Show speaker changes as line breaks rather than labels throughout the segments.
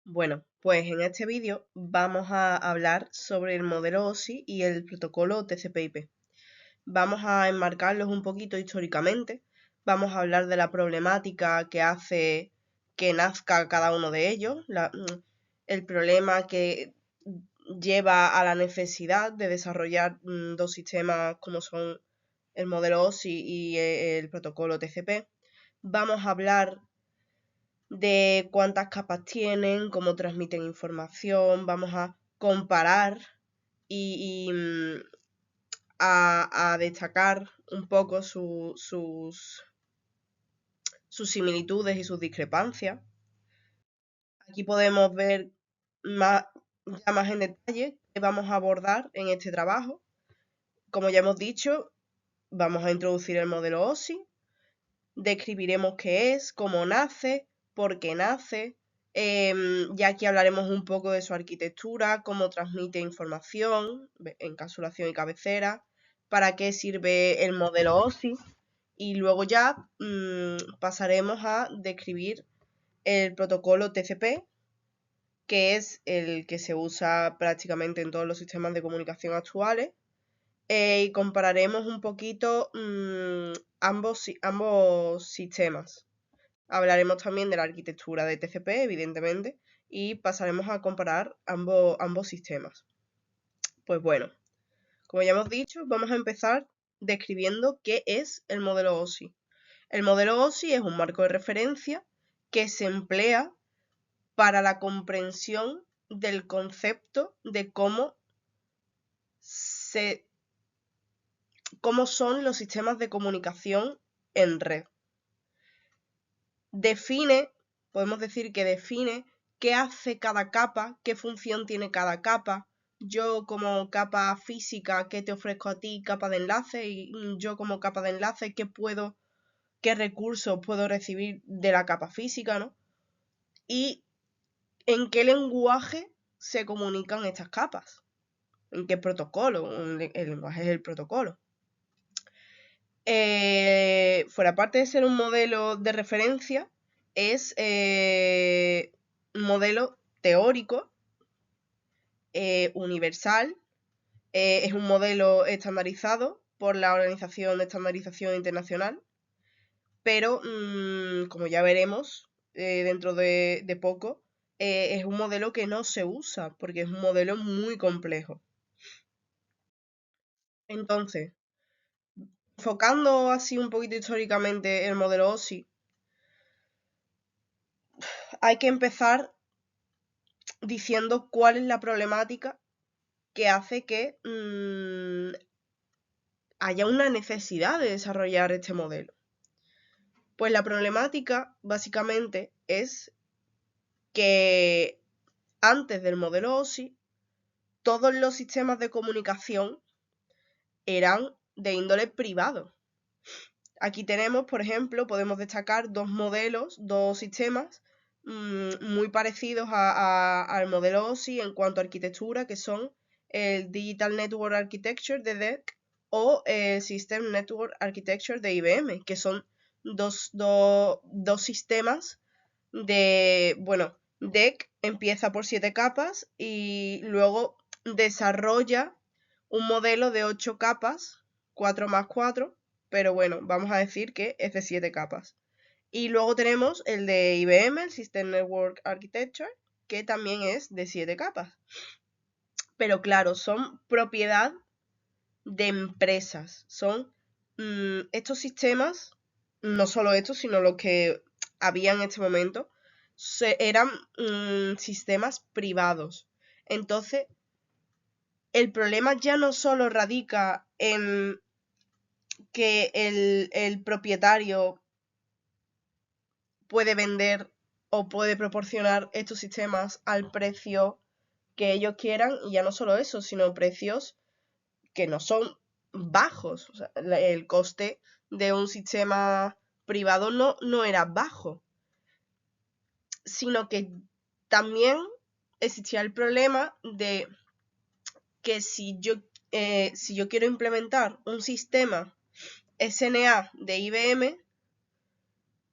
Bueno, pues en este vídeo vamos a hablar sobre el modelo OSI y el protocolo TCP/IP. Vamos a enmarcarlos un poquito históricamente, vamos a hablar de la problemática que hace que nazca cada uno de ellos, el problema que lleva a la necesidad de desarrollar dos sistemas como son el modelo OSI y el protocolo TCP. Vamos a hablar de cuántas capas tienen, cómo transmiten información, vamos a comparar y a destacar un poco sus similitudes y sus discrepancias. Aquí podemos ver ya más en detalle qué vamos a abordar en este trabajo. Como ya hemos dicho, vamos a introducir el modelo OSI, describiremos qué es, cómo nace, por qué nace. Ya aquí hablaremos un poco de su arquitectura, cómo transmite información, encapsulación y cabecera, para qué sirve el modelo OSI y luego ya pasaremos a describir el protocolo TCP, que es el que se usa prácticamente en todos los sistemas de comunicación actuales, y compararemos un poquito ambos sistemas. Hablaremos también de la arquitectura de TCP, evidentemente, y pasaremos a comparar ambos sistemas. Pues bueno, como ya hemos dicho, vamos a empezar describiendo qué es el modelo OSI. El modelo OSI es un marco de referencia que se emplea para la comprensión del concepto de cómo son los sistemas de comunicación en red. Podemos decir que define qué hace cada capa, qué función tiene cada capa. Yo como capa física, qué te ofrezco a ti, capa de enlace, y yo como capa de enlace, qué recursos puedo recibir de la capa física, ¿no? Y en qué lenguaje se comunican estas capas, en qué protocolo. El lenguaje es el protocolo. Fuera parte de ser un modelo de referencia, es un modelo teórico, universal, es un modelo estandarizado por la Organización de Estandarización Internacional, pero como ya veremos dentro de poco, es un modelo que no se usa porque es un modelo muy complejo. Entonces, enfocando así un poquito históricamente el modelo OSI, hay que empezar diciendo cuál es la problemática que hace que haya una necesidad de desarrollar este modelo. Pues la problemática básicamente es que antes del modelo OSI todos los sistemas de comunicación eran de índole privado. Aquí tenemos, por ejemplo, podemos destacar dos sistemas muy parecidos al modelo OSI en cuanto a arquitectura, que son el Digital Network Architecture de DEC o el System Network Architecture de IBM, que son dos sistemas bueno, DEC empieza por 7 capas y luego desarrolla un modelo de 8 capas, 4 más 4, pero bueno, vamos a decir que es de 7 capas. Y luego tenemos el de IBM, el System Network Architecture, que también es de 7 capas. Pero claro, son propiedad de empresas. Son estos sistemas, no solo estos, sino los que había en este momento, eran sistemas privados. Entonces, el problema ya no solo radica en que el propietario puede vender o puede proporcionar estos sistemas al precio que ellos quieran, y ya no solo eso, sino precios que no son bajos. O sea, el coste de un sistema privado no era bajo, sino que también existía el problema de que si yo quiero implementar un sistema SNA de IBM,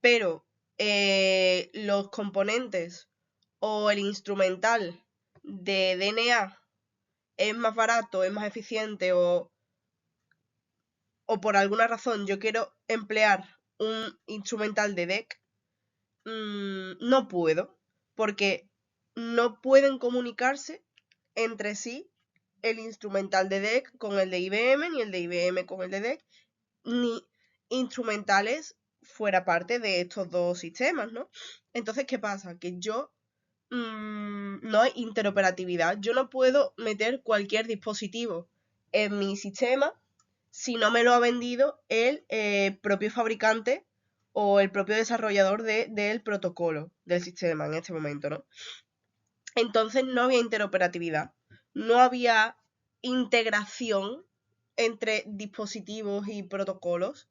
pero los componentes o el instrumental de DNA es más barato, es más eficiente o por alguna razón yo quiero emplear un instrumental de DEC, no puedo, porque no pueden comunicarse entre sí el instrumental de DEC con el de IBM, ni el de IBM con el de DEC, ni instrumentales fuera parte de estos dos sistemas, ¿no? Entonces, ¿qué pasa? Que yo no hay interoperatividad. Yo no puedo meter cualquier dispositivo en mi sistema si no me lo ha vendido el propio fabricante o el propio desarrollador del protocolo del sistema en este momento, ¿no? Entonces no había interoperatividad, no había integración entre dispositivos y protocolos.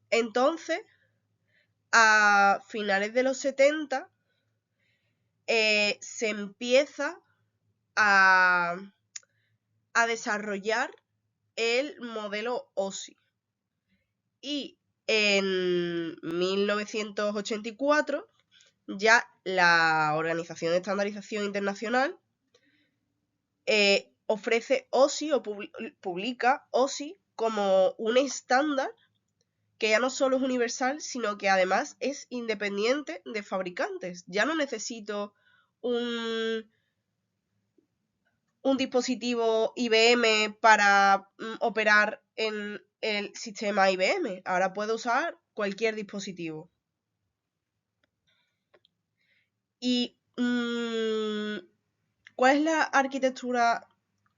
Entonces, a finales de los 70, se empieza a desarrollar el modelo OSI. Y en 1984 ya la Organización de Estandarización Internacional ofrece OSI o publica OSI como un estándar que ya no solo es universal, sino que además es independiente de fabricantes. Ya no necesito un dispositivo IBM para operar en el sistema IBM. Ahora puedo usar cualquier dispositivo. ¿Y cuál es la arquitectura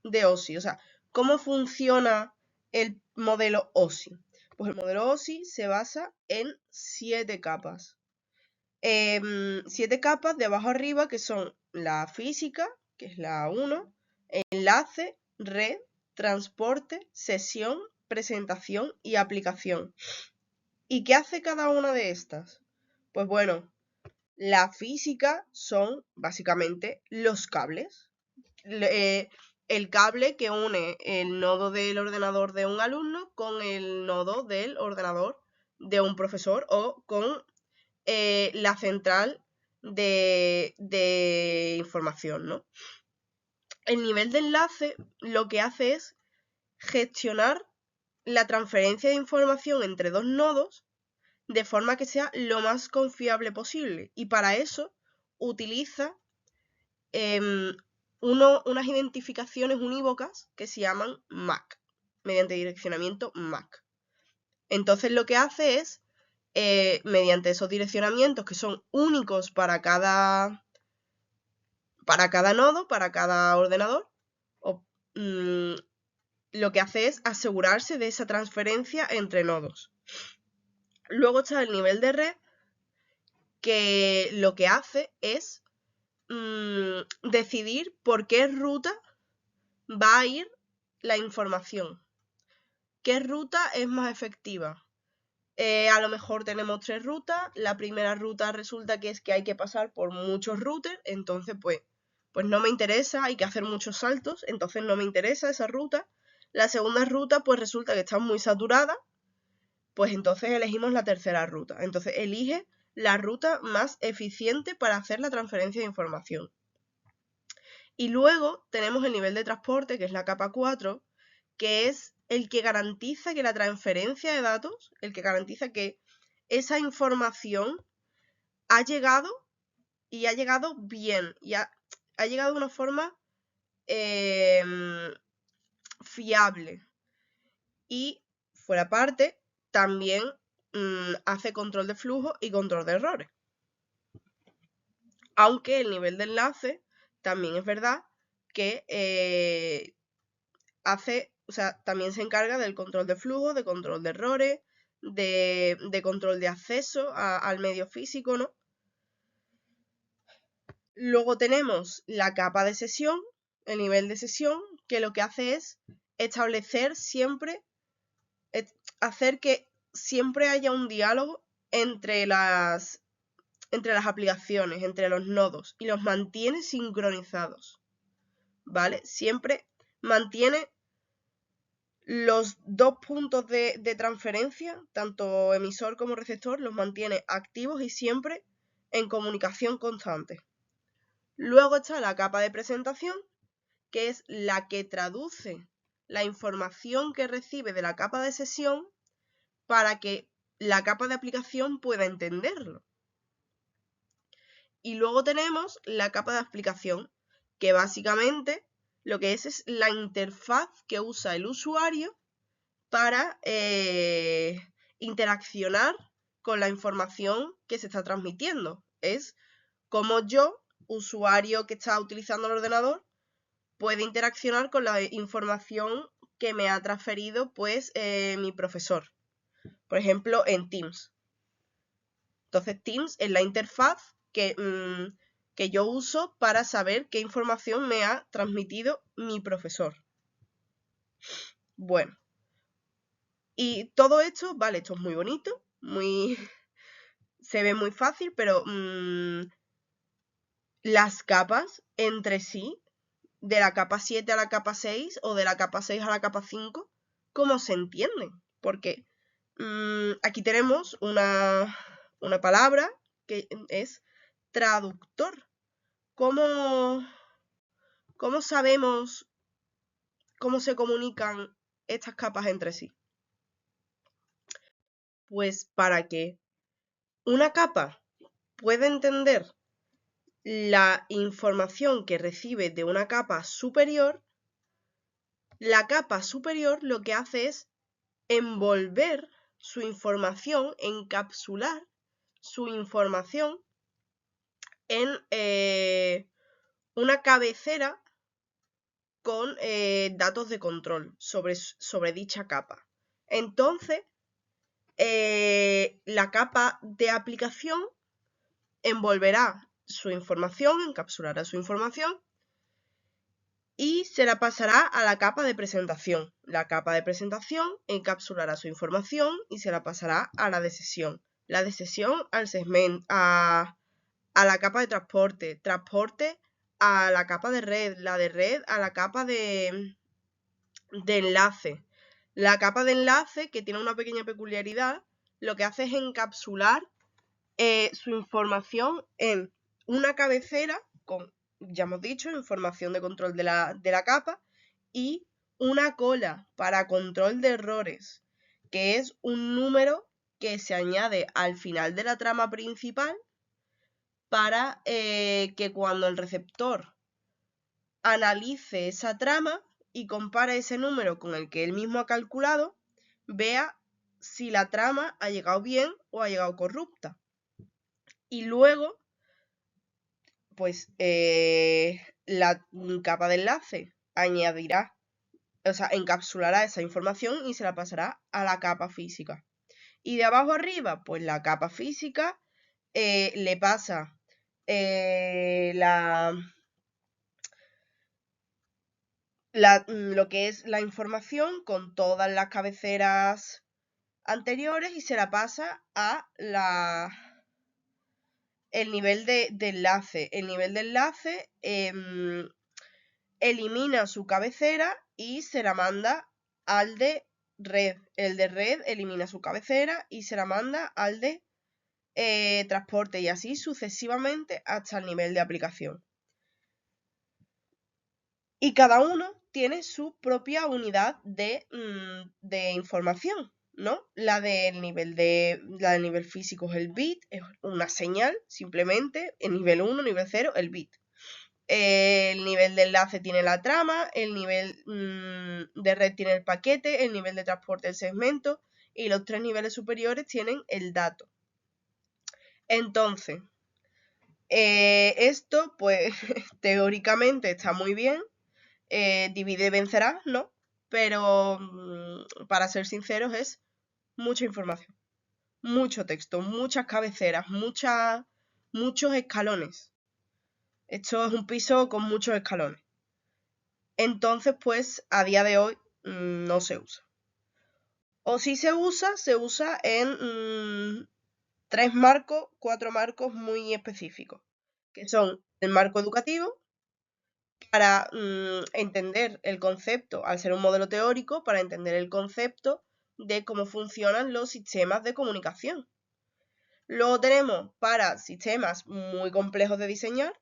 de OSI? O sea, ¿cómo funciona el modelo OSI? Pues el modelo OSI se basa en 7 capas. 7 capas de abajo arriba, que son la física, que es la 1, enlace, red, transporte, sesión, presentación y aplicación. ¿Y qué hace cada una de estas? Pues bueno, la física son básicamente los cables. El cable que une el nodo del ordenador de un alumno con el nodo del ordenador de un profesor o con la central de información, ¿no? El nivel de enlace lo que hace es gestionar la transferencia de información entre dos nodos de forma que sea lo más confiable posible. Y para eso utiliza unas identificaciones unívocas que se llaman MAC, mediante direccionamiento MAC. Entonces lo que hace es, mediante esos direccionamientos que son únicos para cada nodo, para cada ordenador, lo que hace es asegurarse de esa transferencia entre nodos. Luego está el nivel de red, que lo que hace es decidir por qué ruta va a ir la información. ¿Qué ruta es más efectiva? A lo mejor tenemos 3 rutas. La primera ruta resulta que es que hay que pasar por muchos routers, entonces pues no me interesa, hay que hacer muchos saltos, entonces no me interesa esa ruta. La segunda ruta pues resulta que está muy saturada, pues entonces elegimos la tercera ruta. Entonces elige la ruta más eficiente para hacer la transferencia de información. Y luego tenemos el nivel de transporte, que es la capa 4, que es el que garantiza que la transferencia de datos, el que garantiza que esa información ha llegado y ha llegado bien, y ha llegado de una forma fiable. Y fuera parte, también hace control de flujo y control de errores. Aunque el nivel de enlace también es verdad que también se encarga del control de flujo, de control de errores, de control de acceso al medio físico, ¿no? Luego tenemos la capa de sesión, el nivel de sesión, que lo que hace es establecer siempre, hacer que siempre haya un diálogo entre las aplicaciones, entre los nodos, y los mantiene sincronizados, ¿vale? Siempre mantiene los dos puntos de transferencia, tanto emisor como receptor, los mantiene activos y siempre en comunicación constante. Luego está la capa de presentación, que es la que traduce la información que recibe de la capa de sesión para que la capa de aplicación pueda entenderlo. Y luego tenemos la capa de aplicación, que básicamente lo que es la interfaz que usa el usuario para interaccionar con la información que se está transmitiendo. Es como yo, usuario que está utilizando el ordenador, puede interaccionar con la información que me ha transferido pues mi profesor. Por ejemplo, en Teams. Entonces, Teams es la interfaz que yo uso para saber qué información me ha transmitido mi profesor. Bueno. Y todo esto, vale, esto es muy bonito, se ve muy fácil, pero las capas entre sí, de la capa 7 a la capa 6 o de la capa 6 a la capa 5, ¿cómo se entienden? Porque aquí tenemos una palabra que es traductor. ¿Cómo sabemos cómo se comunican estas capas entre sí? Pues para que una capa pueda entender la información que recibe de una capa superior, la capa superior lo que hace es envolver su información, encapsular su información en una cabecera con datos de control sobre dicha capa. Entonces, la capa de aplicación envolverá su información, encapsulará su información y se la pasará a la capa de presentación. La capa de presentación encapsulará su información y se la pasará a la de sesión. La de sesión al segmento, a la capa de transporte, transporte a la capa de red, la de red a la capa de enlace. La capa de enlace, que tiene una pequeña peculiaridad, lo que hace es encapsular su información en una cabecera con, ya hemos dicho, información de control de la capa y una cola para control de errores, que es un número que se añade al final de la trama principal para que cuando el receptor analice esa trama y compare ese número con el que él mismo ha calculado, vea si la trama ha llegado bien o ha llegado corrupta. Y luego, pues la capa de enlace añadirá, o sea, encapsulará esa información y se la pasará a la capa física. Y de abajo arriba, pues la capa física le pasa lo que es la información con todas las cabeceras anteriores y se la pasa a el nivel de enlace. El nivel de enlace elimina su cabecera y se la manda al de red. El de red elimina su cabecera y se la manda al de transporte y así sucesivamente hasta el nivel de aplicación. Y cada uno tiene su propia unidad de información, ¿no? La del nivel físico es el bit, es una señal, simplemente, en nivel 1, nivel 0, el bit. El nivel de enlace tiene la trama, el nivel de red tiene el paquete, el nivel de transporte el segmento y los 3 niveles superiores tienen el dato. Entonces, esto pues teóricamente está muy bien. Divide y vencerá, ¿no? Pero para ser sinceros es mucha información, mucho texto, muchas cabeceras, muchos escalones. Esto es un piso con muchos escalones. Entonces, pues, a día de hoy no se usa. O si se usa en 4 marcos muy específicos, que son el marco educativo, para entender el concepto, al ser un modelo teórico, para entender el concepto de cómo funcionan los sistemas de comunicación. Luego tenemos para sistemas muy complejos de diseñar,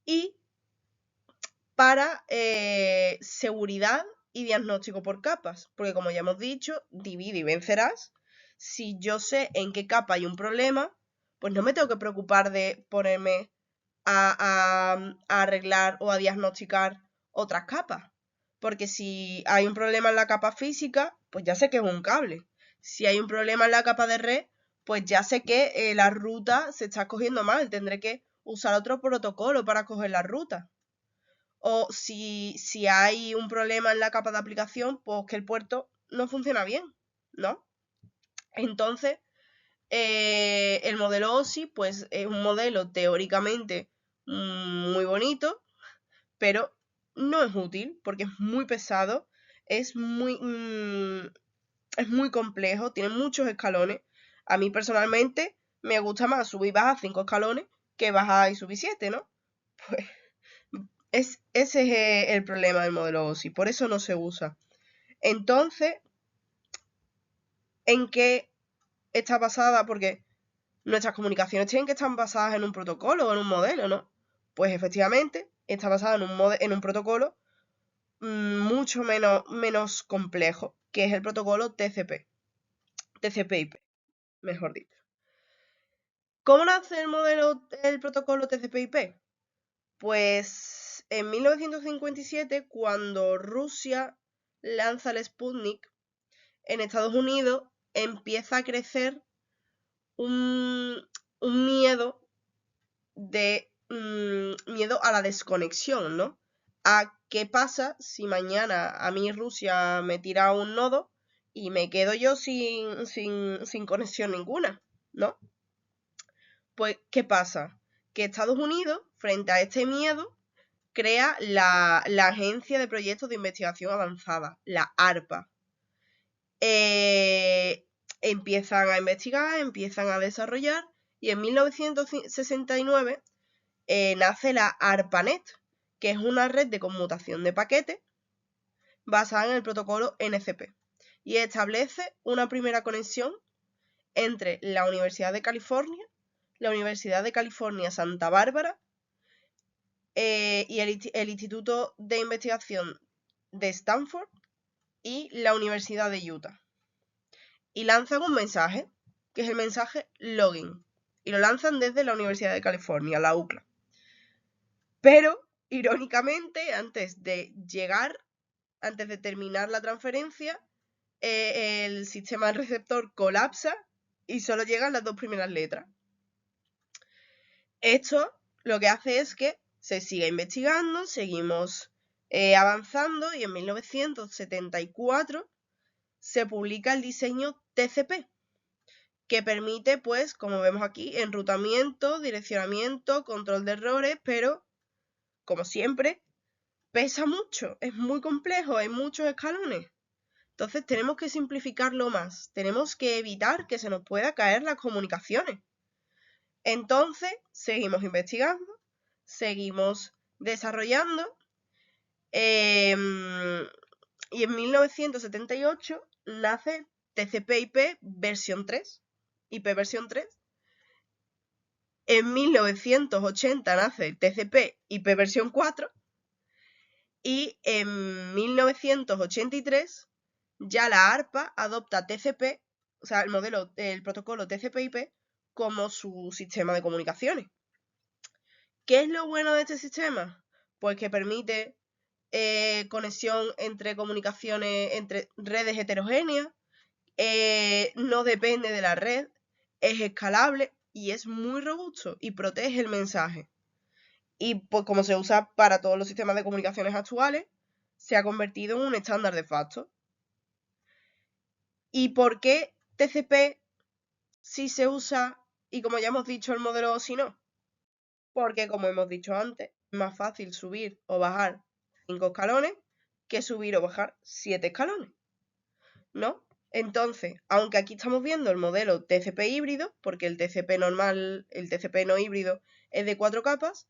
y para seguridad y diagnóstico por capas, porque como ya hemos dicho, divide y vencerás. Si yo sé en qué capa hay un problema, pues no me tengo que preocupar de ponerme a arreglar o a diagnosticar otras capas. Porque si hay un problema en la capa física, pues ya sé que es un cable. Si hay un problema en la capa de red, pues ya sé que la ruta se está cogiendo mal. Tendré que usar otro protocolo para coger la ruta. O si hay un problema en la capa de aplicación, pues que el puerto no funciona bien, ¿no? Entonces, el modelo OSI, pues es un modelo teóricamente muy bonito, pero no es útil porque es muy pesado, es muy complejo, tiene muchos escalones. A mí personalmente me gusta más subir y bajar 5 escalones que bajar y subir 7, ¿no? Pues ese es el problema del modelo OSI, por eso no se usa. Entonces, ¿en qué está basada? Porque nuestras comunicaciones tienen que estar basadas en un protocolo o en un modelo, ¿no? Pues efectivamente está basada en un protocolo mucho menos complejo, que es el protocolo TCP/IP, mejor dicho. ¿Cómo nace el protocolo TCP/IP? Pues en 1957, cuando Rusia lanza el Sputnik, en Estados Unidos empieza a crecer un miedo miedo a la desconexión, ¿no? A qué pasa si mañana a mí Rusia me tira un nodo y me quedo yo sin conexión ninguna, ¿no? Pues, ¿qué pasa? Que Estados Unidos, frente a este miedo, crea la Agencia de Proyectos de Investigación Avanzada, la ARPA. Empiezan a investigar, empiezan a desarrollar y en 1969 nace la ARPANET, que es una red de conmutación de paquetes basada en el protocolo NCP y establece una primera conexión entre la Universidad de California, la Universidad de California Santa Bárbara y el Instituto de Investigación de Stanford y la Universidad de Utah. Y lanzan un mensaje, que es el mensaje login, y lo lanzan desde la Universidad de California, la UCLA. Pero, irónicamente, antes de terminar la transferencia, el sistema del receptor colapsa y solo llegan las 2 primeras letras. Esto lo que hace es que se siga investigando, seguimos avanzando y en 1974 se publica el diseño TCP, que permite, pues, como vemos aquí, enrutamiento, direccionamiento, control de errores, pero, como siempre, pesa mucho, es muy complejo, hay muchos escalones. Entonces tenemos que simplificarlo más, tenemos que evitar que se nos pueda caer las comunicaciones. Entonces seguimos investigando, seguimos desarrollando y en 1978 nace TCP/IP versión 3, IP versión 3. En 1980 nace TCP/IP versión 4 y en 1983 ya la ARPA adopta TCP, o sea, el protocolo TCP/IP como su sistema de comunicaciones. ¿Qué es lo bueno de este sistema? Pues que permite conexión entre comunicaciones, entre redes heterogéneas, no depende de la red, es escalable y es muy robusto y protege el mensaje. Y pues como se usa para todos los sistemas de comunicaciones actuales, se ha convertido en un estándar de facto. ¿Y por qué TCP sí se usa y como ya hemos dicho el modelo OSI no? Porque como hemos dicho antes, es más fácil subir o bajar 5 escalones que subir o bajar 7 escalones, ¿no? Entonces, aunque aquí estamos viendo el modelo TCP híbrido, porque el TCP normal, el TCP no híbrido es de 4 capas,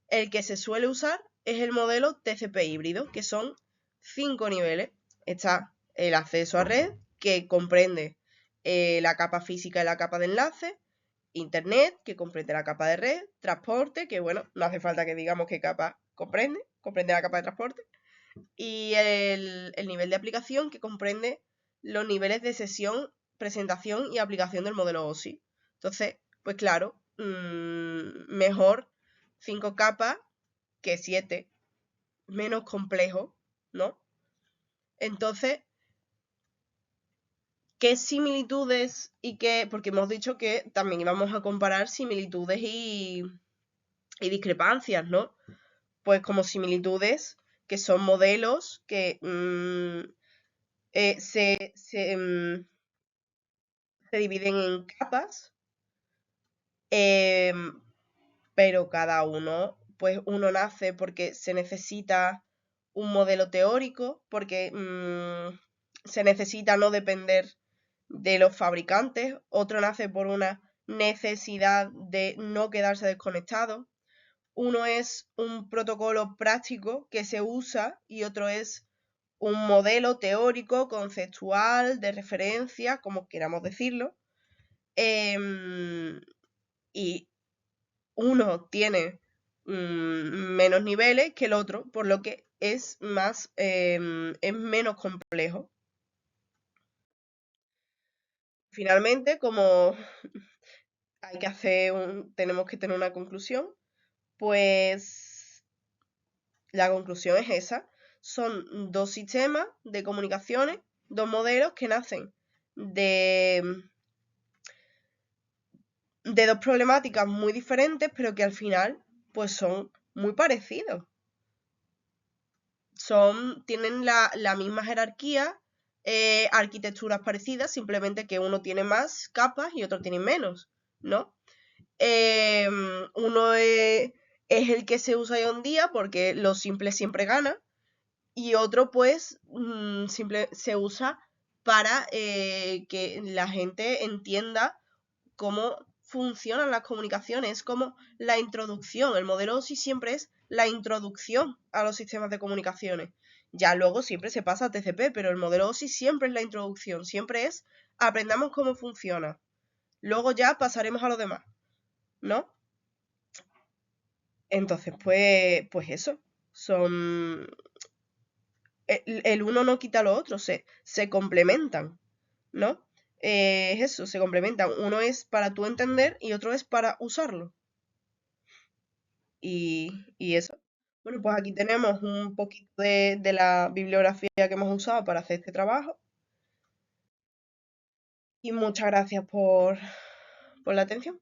el que se suele usar es el modelo TCP híbrido, que son 5 niveles. Está el acceso a red, que comprende la capa física y la capa de enlace, Internet, que comprende la capa de red, transporte, que bueno, no hace falta que digamos qué capa comprende la capa de transporte, y el nivel de aplicación, que comprende los niveles de sesión, presentación y aplicación del modelo OSI. Entonces, pues claro, mejor 5 capas que 7, menos complejo, ¿no? Entonces, ¿qué similitudes y qué? Porque hemos dicho que también íbamos a comparar similitudes y discrepancias, ¿no? Pues como similitudes, que son modelos que se dividen en capas, pero cada uno, pues uno nace porque se necesita un modelo teórico, porque se necesita no depender de los fabricantes, otro nace por una necesidad de no quedarse desconectado. Uno es un protocolo práctico que se usa y otro es un modelo teórico, conceptual, de referencia, como queramos decirlo. Y uno tiene menos niveles que el otro, por lo que es más, es menos complejo. Finalmente, como hay que hacer tenemos que tener una conclusión, pues la conclusión es esa. Son dos sistemas de comunicaciones, dos modelos que nacen de dos problemáticas muy diferentes, pero que al final pues son muy parecidos. Tienen la misma jerarquía, arquitecturas parecidas, simplemente que uno tiene más capas y otro tiene menos, ¿no? Uno es el que se usa hoy en día porque lo simple siempre gana, y otro pues se usa para que la gente entienda cómo funcionan las comunicaciones, como la introducción. El modelo OSI siempre es la introducción a los sistemas de comunicaciones. Ya luego siempre se pasa a TCP, pero el modelo OSI siempre es la introducción, siempre es aprendamos cómo funciona. Luego ya pasaremos a lo demás, ¿no? Entonces, pues eso, son... El uno no quita lo otro, se complementan, ¿no? Es eso, se complementan. Uno es para tú entender y otro es para usarlo. Y eso. Bueno, pues aquí tenemos un poquito de la bibliografía que hemos usado para hacer este trabajo. Y muchas gracias por la atención.